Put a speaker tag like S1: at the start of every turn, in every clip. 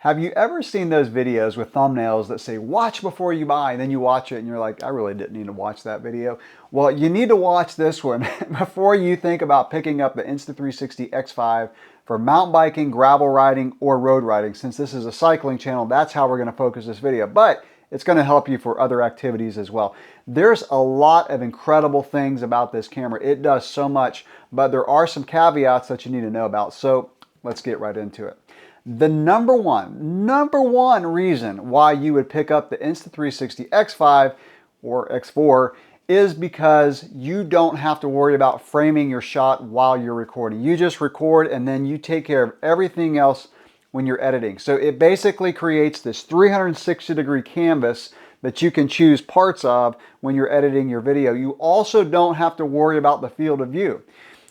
S1: Have you ever seen those videos with thumbnails that say, watch before you buy, and then you watch it and you're like, I really didn't need to watch that video? Well, you need to watch this one before you think about picking up the Insta360 X5 for mountain biking, gravel riding, or road riding. Since this is a cycling channel, that's how we're going to focus this video, but it's going to help you for other activities as well. There's a lot of incredible things about this camera. It does so much, but there are some caveats that you need to know about. So let's get right into it. The number one reason why you would pick up the Insta360 X5 or X4 is because you don't have to worry about framing your shot while you're recording. You just record and then you take care of everything else when you're editing. So it basically creates this 360-degree canvas that you can choose parts of when you're editing your video. You also don't have to worry about the field of view.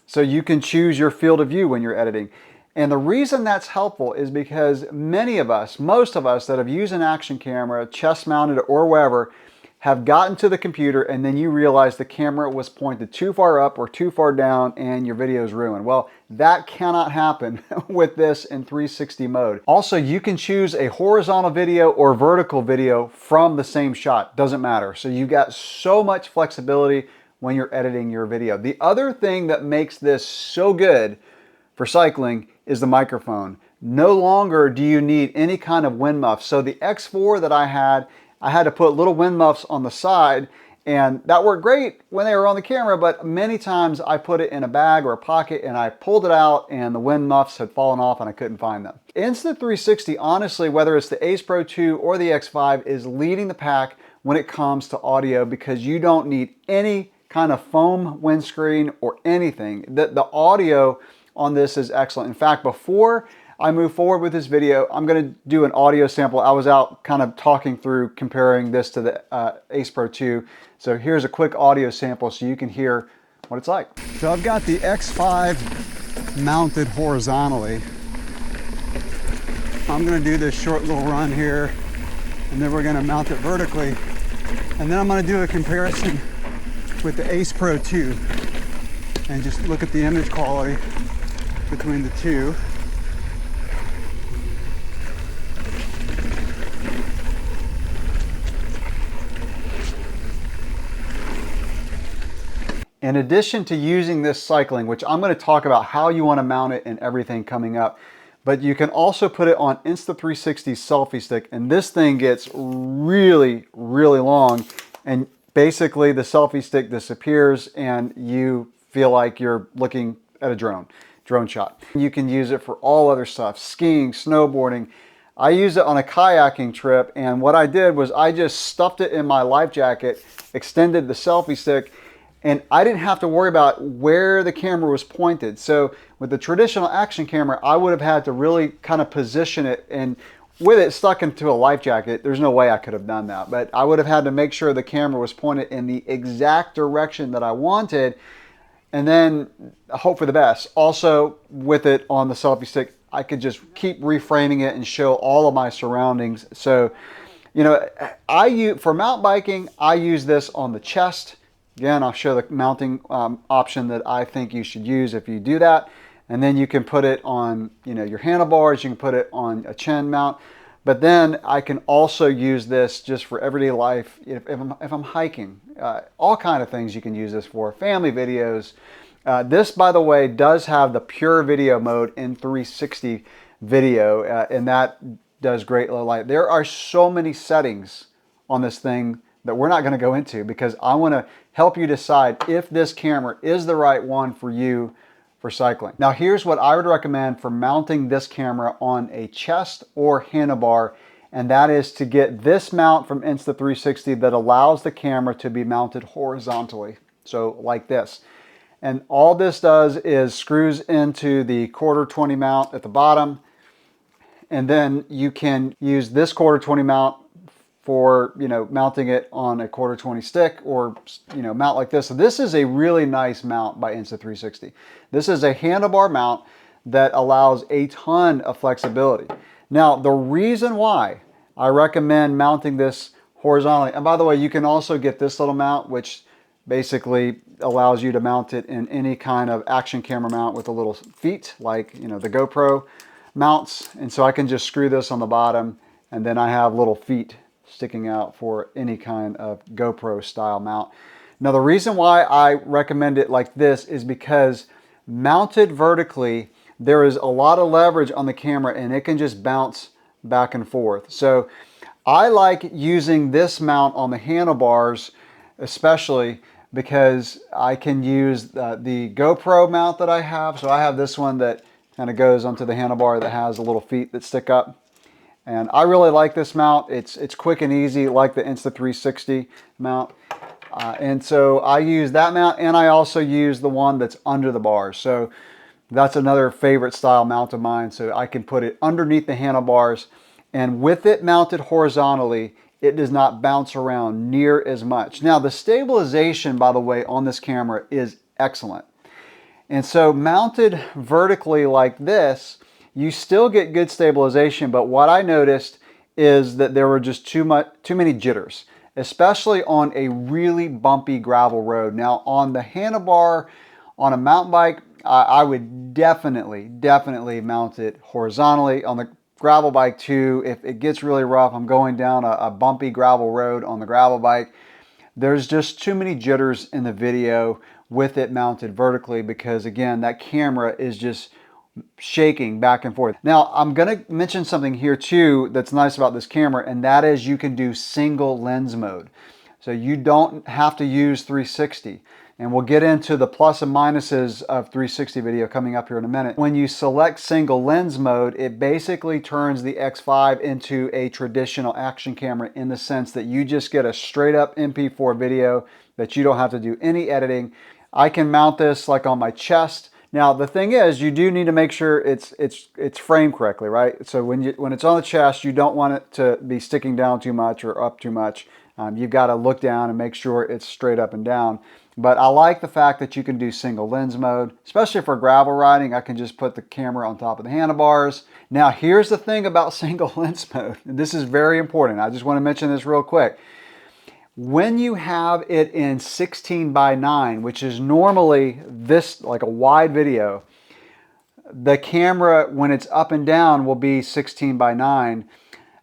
S1: So you can choose your field of view when you're editing. And the reason that's helpful is because many of us, most of us that have used an action camera, chest mounted or wherever, have gotten to the computer and then you realize the camera was pointed too far up or too far down and your video is ruined. Well, that cannot happen with this in 360 mode. Also, you can choose a horizontal video or vertical video from the same shot. Doesn't matter. So you got so much flexibility when you're editing your video. The other thing that makes this so good for cycling is the microphone. No longer do you need any kind of wind muff. So the X4 that I had to put little wind muffs on the side, and that worked great when they were on the camera, but many times I put it in a bag or a pocket and I pulled it out and the wind muffs had fallen off and I couldn't find them. Insta360, honestly, whether it's the Ace Pro 2 or the X5, is leading the pack when it comes to audio because you don't need any kind of foam windscreen or anything. The audio on this is excellent. In fact, before I move forward with this video, I'm going to do an audio sample. I was out kind of talking through comparing this to the Ace Pro 2. So here's a quick audio sample so you can hear what it's like. So I've got the X5 mounted horizontally. I'm going to do this short little run here and then we're going to mount it vertically. And then I'm going to do a comparison with the Ace Pro 2 and just look at the image quality between the two. In addition to using this cycling, which I'm going to talk about how you want to mount it and everything coming up, but you can also put it on Insta360 selfie stick, and this thing gets really, really long, and basically the selfie stick disappears and you feel like you're looking at a drone shot. You can use it for all other stuff, skiing, snowboarding. I used it on a kayaking trip, and what I did was I just stuffed it in my life jacket, extended the selfie stick, and I didn't have to worry about where the camera was pointed. So with the traditional action camera, I would have had to really kind of position it, and with it stuck into a life jacket, there's no way I could have done that. But I would have had to make sure the camera was pointed in the exact direction that I wanted, and then hope for the best. Also, with it on the selfie stick, I could just keep reframing it and show all of my surroundings. So, you know, for mountain biking, I use this on the chest. Again, I'll show the mounting option that I think you should use if you do that. And then you can put it on, you know, your handlebars. You can put it on a chin mount. But then I can also use this just for everyday life. If I'm hiking, all kind of things you can use this for. Family videos. This, by the way, does have the pure video mode in 360 video, and that does great low light. There are so many settings on this thing that we're not going to go into because I want to help you decide if this camera is the right one for you for cycling. Now, here's what I would recommend for mounting this camera on a chest or handlebar, and that is to get this mount from Insta360 that allows the camera to be mounted horizontally. So like this. And all this does is screws into the 1/4-20 mount at the bottom, and then you can use this 1/4-20 mount for, you know, mounting it on a 1/4-20 stick, or, you know, mount like this. So this is a really nice mount by Insta360. This is a handlebar mount that allows a ton of flexibility. Now, the reason why I recommend mounting this horizontally, and by the way, you can also get this little mount, which basically allows you to mount it in any kind of action camera mount with a little feet, like, you know, the GoPro. mounts, and so I can just screw this on the bottom, and then I have little feet sticking out for any kind of GoPro style mount. Now the reason why I recommend it like this is because mounted vertically, there is a lot of leverage on the camera and it can just bounce back and forth. So I like using this mount on the handlebars, especially because I can use the GoPro mount that I have. So I have this one that kind of goes onto the handlebar that has the little feet that stick up. And I really like this mount. It's quick and easy, like the Insta360 mount. And so I use that mount, and I also use the one that's under the bars. So that's another favorite style mount of mine. So I can put it underneath the handlebars, and with it mounted horizontally, it does not bounce around near as much. Now the stabilization, by the way, on this camera is excellent. And so mounted vertically like this, you still get good stabilization, but what I noticed is that there were just too many jitters, especially on a really bumpy gravel road. Now on the handlebar on a mountain bike, I would definitely mount it horizontally. On the gravel bike too, if it gets really rough, I'm going down a bumpy gravel road on the gravel bike, there's just too many jitters in the video with it mounted vertically, because again, that camera is just shaking back and forth. Now, I'm going to mention something here too that's nice about this camera, and that is you can do single lens mode. So you don't have to use 360. And we'll get into the plus and minuses of 360 video coming up here in a minute. When you select single lens mode, it basically turns the X5 into a traditional action camera, in the sense that you just get a straight up MP4 video that you don't have to do any editing. I can mount this like on my chest. Now the thing is, you do need to make sure it's framed correctly, right? So when it's on the chest, you don't want it to be sticking down too much or up too much. You've got to look down and make sure it's straight up and down. But I like the fact that you can do single lens mode, especially for gravel riding. I can just put the camera on top of the handlebars. Now here's the thing about single lens mode. This is very important. I just want to mention this real quick. When you have it in 16:9, which is normally this, like a wide video, the camera, when it's up and down, will be 16:9.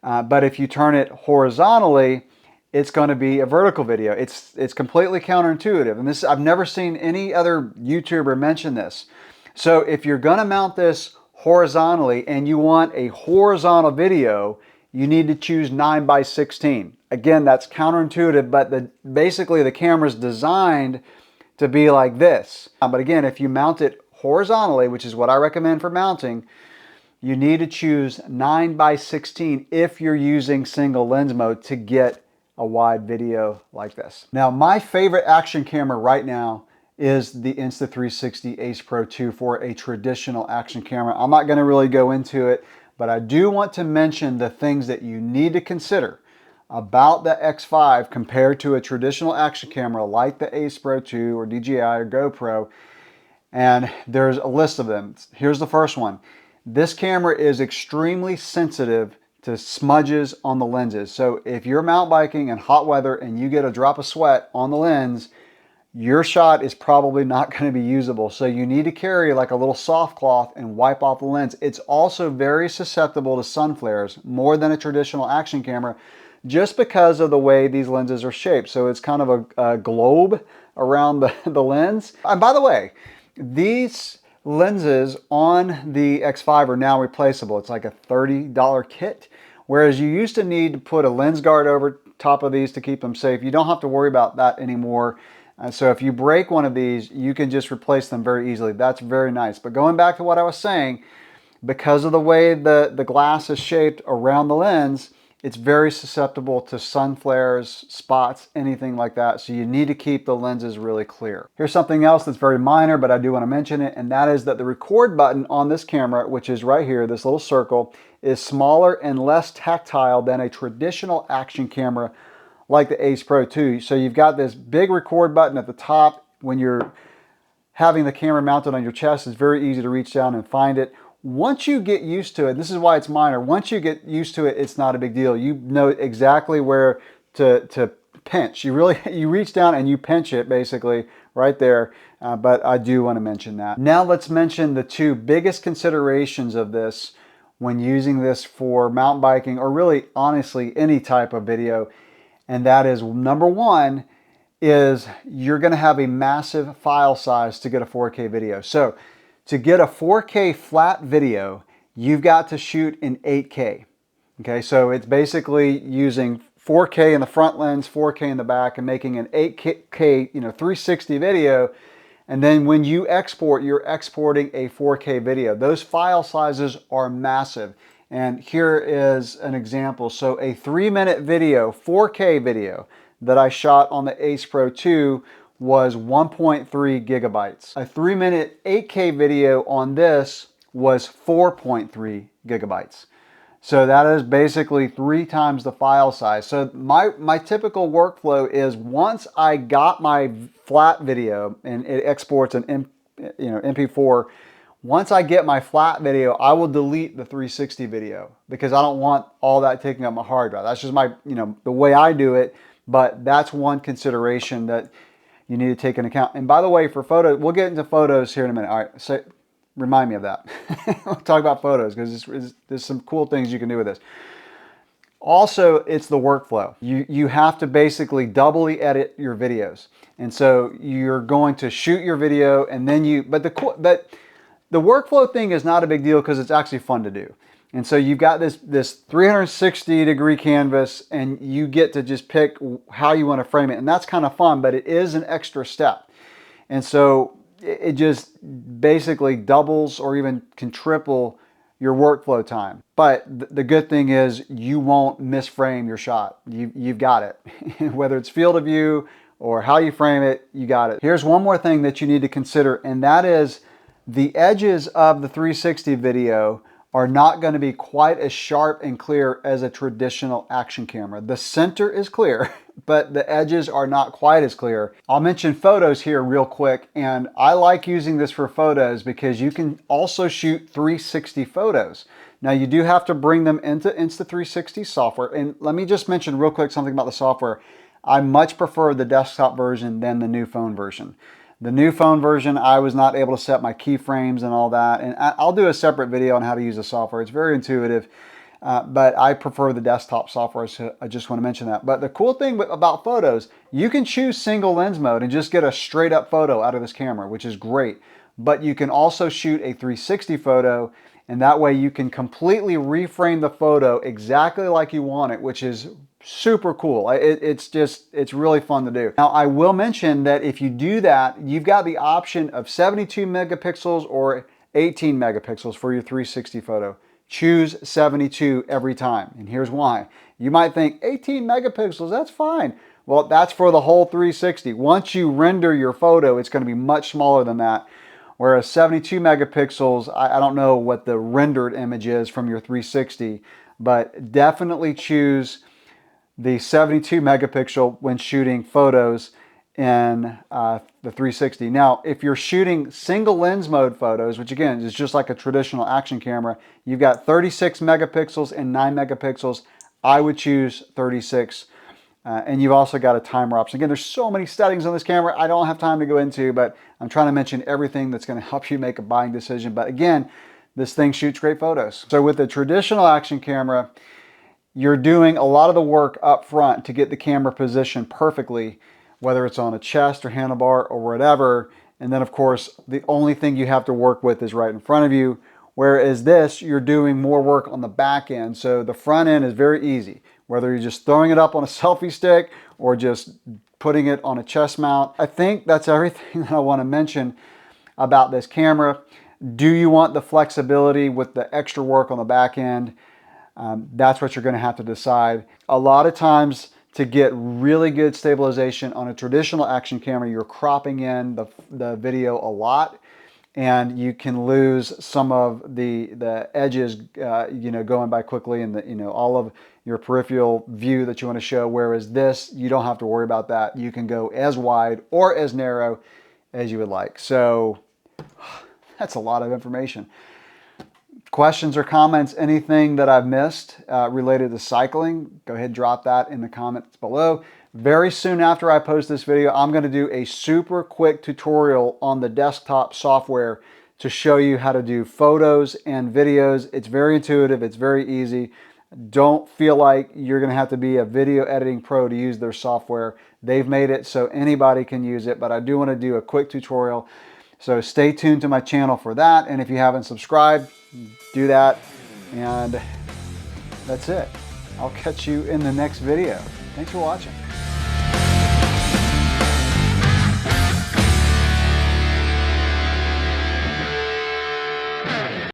S1: But if you turn it horizontally, it's going to be a vertical video. It's completely counterintuitive. And this, I've never seen any other YouTuber mention this. So if you're going to mount this horizontally and you want a horizontal video, you need to choose 9:16. Again, that's counterintuitive, but basically the camera's designed to be like this. But again, if you mount it horizontally, which is what I recommend for mounting, you need to choose 9:16 if you're using single lens mode to get a wide video like this. Now, my favorite action camera right now is the Insta360 Ace Pro 2 for a traditional action camera. I'm not going to really go into it, but I do want to mention the things that you need to consider about the X5 compared to a traditional action camera like the Ace Pro 2 or DJI or GoPro. And there's a list of them. Here's the first one. This camera is extremely sensitive to smudges on the lenses. So if you're mountain biking in hot weather and you get a drop of sweat on the lens, your shot is probably not going to be usable. So you need to carry like a little soft cloth and wipe off the lens. It's also very susceptible to sun flares, more than a traditional action camera, just because of the way these lenses are shaped. So it's kind of a globe around the lens. And by the way, these lenses on the X5 are now replaceable. It's like a $30 kit, whereas you used to need to put a lens guard over top of these to keep them safe. You don't have to worry about that anymore. So if you break one of these, you can just replace them very easily. That's very nice. But going back to what I was saying, because of the way the glass is shaped around the lens, it's very susceptible to sun flares, spots, anything like that. So you need to keep the lenses really clear. Here's something else that's very minor, but I do want to mention it, and that is that the record button on this camera, which is right here, this little circle, is smaller and less tactile than a traditional action camera like the Ace Pro 2. So you've got this big record button at the top. When you're having the camera mounted on your chest, it's very easy to reach down and find it. Once you get used to it, this is why it's minor, once you get used to it, it's not a big deal. You know exactly where to pinch. You reach down and you pinch it basically right there, but I do want to mention that. Now let's mention the two biggest considerations of this when using this for mountain biking, or really honestly any type of video. And that is, number one, is you're going to have a massive file size to get a 4K video. So to get a 4K flat video, you've got to shoot in 8K. Okay, so it's basically using 4K in the front lens, 4K in the back, and making an 8K, 360 video. And then when you export, you're exporting a 4K video. Those file sizes are massive. And here is an example. So a 3-minute video, 4K video that I shot on the Ace Pro 2 was 1.3 gigabytes. A 3-minute 8K video on this was 4.3 gigabytes. So that is basically 3 times the file size. So my typical workflow is, once I got my flat video and it exports an MP4, once I get my flat video, I will delete the 360 video because I don't want all that taking up my hard drive. That's just my, the way I do it, but that's one consideration that you need to take into account. And by the way, for photos, we'll get into photos here in a minute. All right, so remind me of that. We'll talk about photos because there's some cool things you can do with this. Also, it's the workflow. You have to basically doubly edit your videos. And so you're going to shoot your video and then but the workflow thing is not a big deal because it's actually fun to do. And so you've got this 360-degree canvas and you get to just pick how you want to frame it. And that's kind of fun, but it is an extra step. And so it just basically doubles or even can triple your workflow time. But the good thing is you won't misframe your shot. You've got it. Whether it's field of view or how you frame it, you got it. Here's one more thing that you need to consider, and that is the edges of the 360 video are not going to be quite as sharp and clear as a traditional action camera. The center is clear, but the edges are not quite as clear. I'll mention photos here real quick, and I like using this for photos because you can also shoot 360 photos. Now you do have to bring them into Insta360 software, and let me just mention real quick something about the software. I much prefer the desktop version than the new phone version. The new phone version, I was not able to set my keyframes and all that. And I'll do a separate video on how to use the software. It's very intuitive, but I prefer the desktop software, so I just want to mention that. But the cool thing about photos, you can choose single lens mode and just get a straight up photo out of this camera, which is great. But you can also shoot a 360 photo, and that way you can completely reframe the photo exactly like you want it, which is super cool. It's really fun to do. Now, I will mention that if you do that, you've got the option of 72 megapixels or 18 megapixels for your 360 photo. Choose 72 every time, and here's why. You might think 18 megapixels, that's fine. Well, that's for the whole 360. Once you render your photo, it's going to be much smaller than that. Whereas 72 megapixels, I don't know what the rendered image is from your 360, but definitely choose the 72 megapixel when shooting photos in the 360. Now, if you're shooting single lens mode photos, which again is just like a traditional action camera, you've got 36 megapixels and 9 megapixels. I would choose 36. And you've also got a timer option. Again, there's so many settings on this camera I don't have time to go into, but I'm trying to mention everything that's going to help you make a buying decision. But again, this thing shoots great photos. So with the traditional action camera, you're doing a lot of the work up front to get the camera positioned perfectly, whether it's on a chest or handlebar or whatever. And then of course, the only thing you have to work with is right in front of you. Whereas this, you're doing more work on the back end. So the front end is very easy, whether you're just throwing it up on a selfie stick or just putting it on a chest mount. I think that's everything that I want to mention about this camera. Do you want the flexibility with the extra work on the back end? That's what you're going to have to decide. A lot of times to get really good stabilization on a traditional action camera, you're cropping in the video a lot, and you can lose some of the edges, going by quickly, and all of your peripheral view that you want to show. Whereas this, you don't have to worry about that. You can go as wide or as narrow as you would like. So that's a lot of information. Questions or comments, anything that I've missed related to cycling, go ahead and drop that in the comments below. Very soon after I post this video, I'm going to do a super quick tutorial on the desktop software to show you how to do photos and videos. It's very intuitive, it's very easy. Don't feel like you're going to have to be a video editing pro to use their software. They've made it so anybody can use it, but I do want to do a quick tutorial. So stay tuned to my channel for that. And if you haven't subscribed, do that. And that's it. I'll catch you in the next video. Thanks for watching.